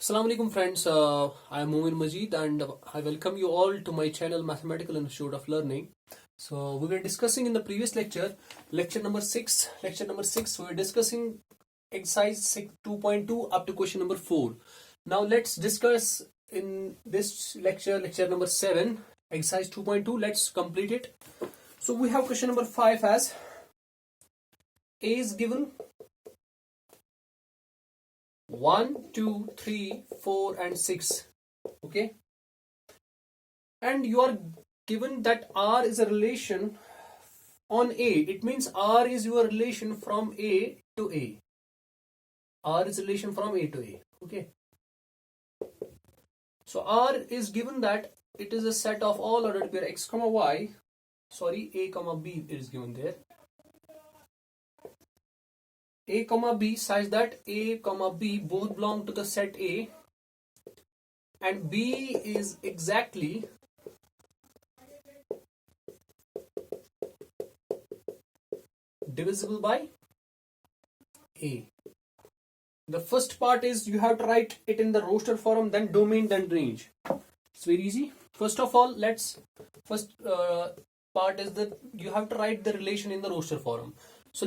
Assalamu alaikum friends, I am Mumin Majeed and I welcome you all to my channel Mathematical Institute of Learning. So we were discussing in the previous lecture number 6, we were discussing exercise 2.2 up to question number 4. Now let's discuss in this lecture number 7, exercise 2.2, let's complete it. So we have question number 5 as A is given 1, 2, 3, 4 and 6, okay, and you are given that R is a relation on A. It means R is your relation from A to A. R is relation from A to A, okay. So R is given that it is a set of all ordered pair x comma y, sorry, A comma B is given there. A comma B such that A comma B both belong to the set A and B is exactly divisible by A. The first part is you have to write it in the roster form, then domain, then range. It's very easy. First of all, part is that you have to write the relation in the roster form. So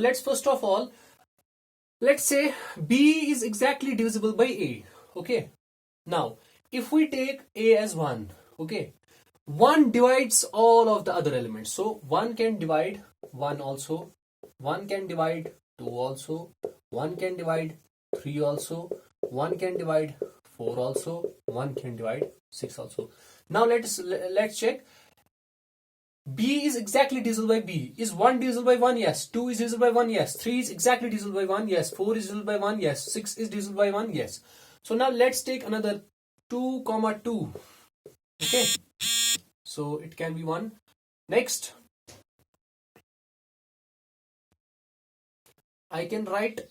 let's say B is exactly divisible by A, okay. Now if we take A as 1, okay, 1 divides all of the other elements, so 1 can divide 1 also, 1 can divide 2 also, 1 can divide 3 also, 1 can divide 4 also, 1 can divide 6 also. Now let's check. B is exactly divisible by B. Is 1 divisible by 1? Yes. 2 is divisible by 1? Yes. 3 is exactly divisible by 1? Yes. 4 is divisible by 1? Yes. 6 is divisible by 1? Yes. So now let's take another 2, 2. Okay. So it can be 1. Next, I can write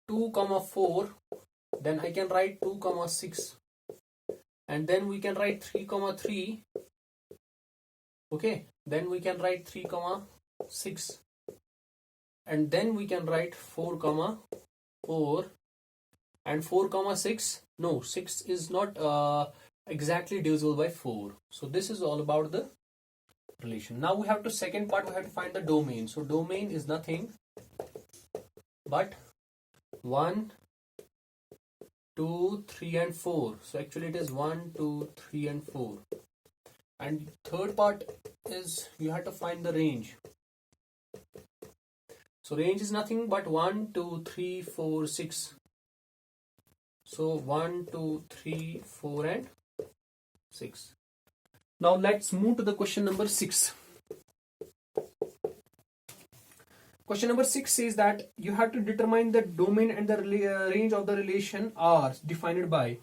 2, 4. Then I can write 2, 6. And then we can write 3, 3. Okay. Then we can write 3, 6. And then we can write 4, 4. And 4, 6. No, 6 is not exactly divisible by 4. So this is all about the relation. Now we have to second part, we have to find the domain. So domain is nothing but 1, 2, 3 and 4. So actually it is 1, 2, 3 and 4. And third part is you have to find the range. So range is nothing but 1, 2, 3, 4, 6. So 1, 2, 3, 4 and 6. Now let's move to the question number 6. Question number 6 says that you have to determine the domain and the range of the relation R defined by.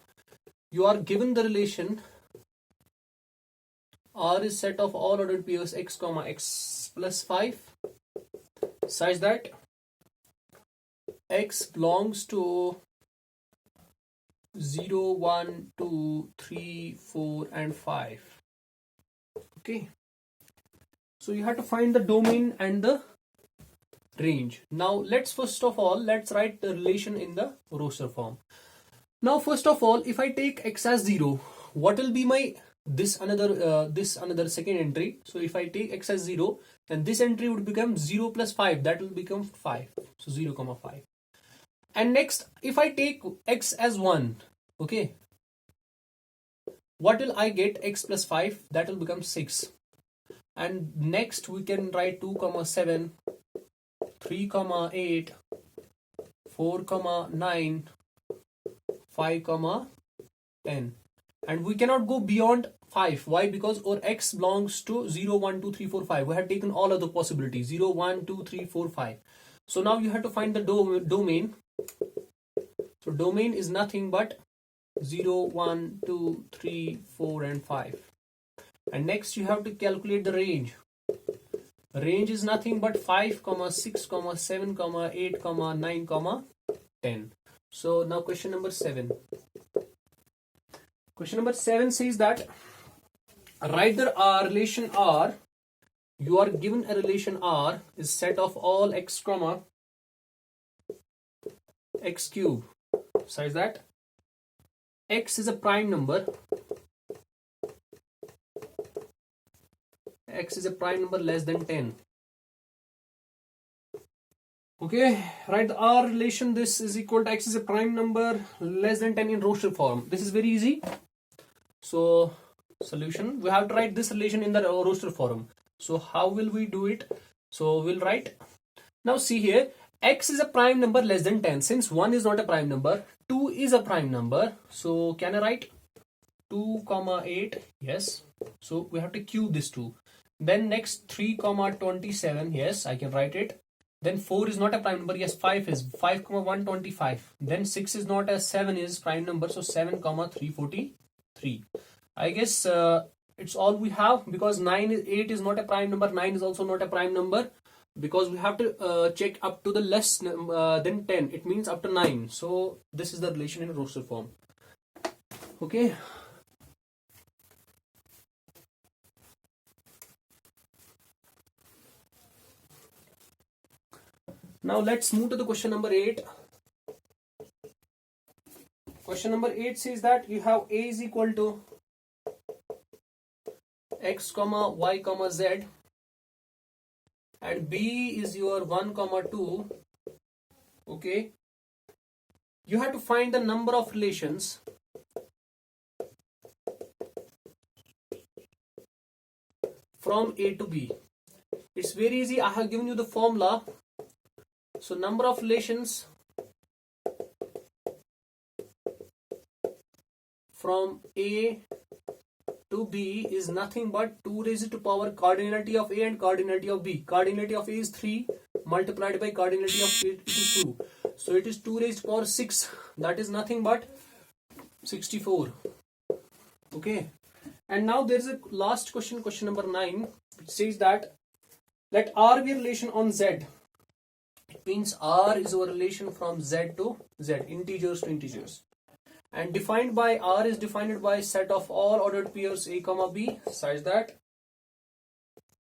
You are given the relation R is set of all ordered pairs x comma x plus 5 such that x belongs to 0, 1, 2, 3, 4 and 5. Okay. So you have to find the domain and the range. Now let's write the relation in the roster form. Now first of all, if I take x as 0, what will be my this another second entry? So if I take x as 0, then this entry would become 0 plus 5, that will become 5. So 0, 5. And next, if I take x as 1, okay, what will I get? X plus 5, that will become 6. And next we can write 2, 7, 3, 8, 4, 9, 5, 10. And we cannot go beyond 5. Why? Because our x belongs to 0, 1, 2, 3, 4, 5. We have taken all of the possibilities. 0, 1, 2, 3, 4, 5. So now you have to find the domain. So domain is nothing but 0, 1, 2, 3, 4 and 5. And next you have to calculate the range. Range is nothing but 5, 6, 7, 8, 9, 10. So now question number 7. Question number 7 says that write the relation R. You are given a relation R is set of all x comma x cube. Besides that, x is a prime number. X is a prime number less than 10. Okay, write the R relation. This is equal to x is a prime number less than 10 in roster form. This is very easy. So solution, we have to write this relation in the roster form. So how will we do it? So we'll write, now see here, x is a prime number less than 10. Since 1 is not a prime number, 2 is a prime number. So can I write 2 comma 8? Yes. So we have to cube this 2. Then next 3 comma 27. Yes, I can write it. Then 4 is not a prime number. Yes, 5 is 5 comma 125. Then 6 is not a 7 is prime number. So 7 comma 343. I guess it's all we have, because 8 is not a prime number. 9 is also not a prime number, because we have to check up to the less than 10. It means up to 9. So this is the relation in roster form. Okay. Now let's move to the question number 8. Question number 8 says that you have a is equal to x comma y comma z, and b is your 1 comma 2. Okay, you have to find the number of relations from a to b. It's very easy. I have given you the formula. So number of relations from a to b is nothing but 2 raised to power cardinality of a and cardinality of b. Cardinality of a is 3 multiplied by cardinality of it is 2. So it is 2 raised to power 6. That is nothing but 64. Okay. And now there is a last question, question number 9, which says that let R be a relation on Z. It means R is our relation from Z to Z, integers to integers. And defined by R is defined by set of all ordered pairs A comma B, such that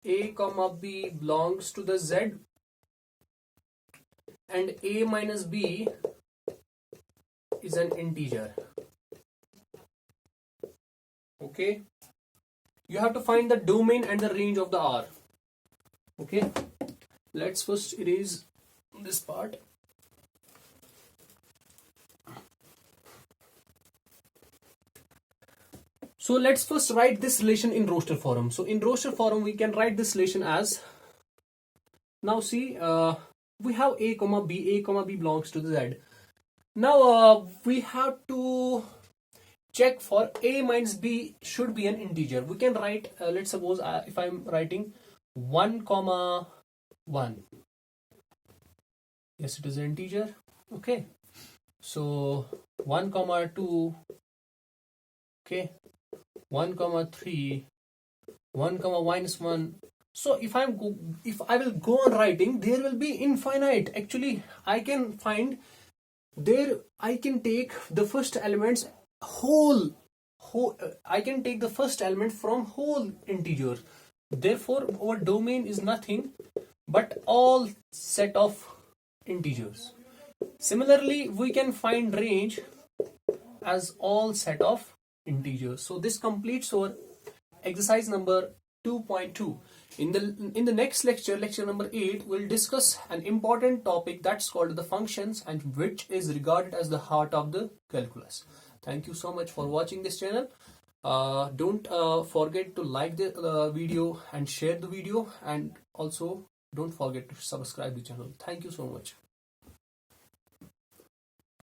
A comma B belongs to the Z and A minus B is an integer. Okay. You have to find the domain and the range of the R. Okay. Let's first erase this part. So let's first write this relation in roster form. So in roster form, we can write this relation as, now see, we have a comma b belongs to the Z. Now we have to check for a minus b should be an integer. We can write, let's suppose if I'm writing 1 comma 1. Yes, it is an integer. Okay. So 1 comma 2. Okay. 1 comma 3. 1 comma minus 1. So if I will go on writing, there will be infinite. Actually, I can find there. I can take the first elements I can take the first element from whole integer. Therefore, our domain is nothing but all set of integers. Similarly, we can find range as all set of integers. So this completes our exercise number 2.2. In the next lecture, lecture number 8, we'll discuss an important topic that's called the functions, and which is regarded as the heart of the calculus. Thank you so much for watching this channel. Don't forget to like the video and share the video, and also don't forget to subscribe the channel. Thank you so much.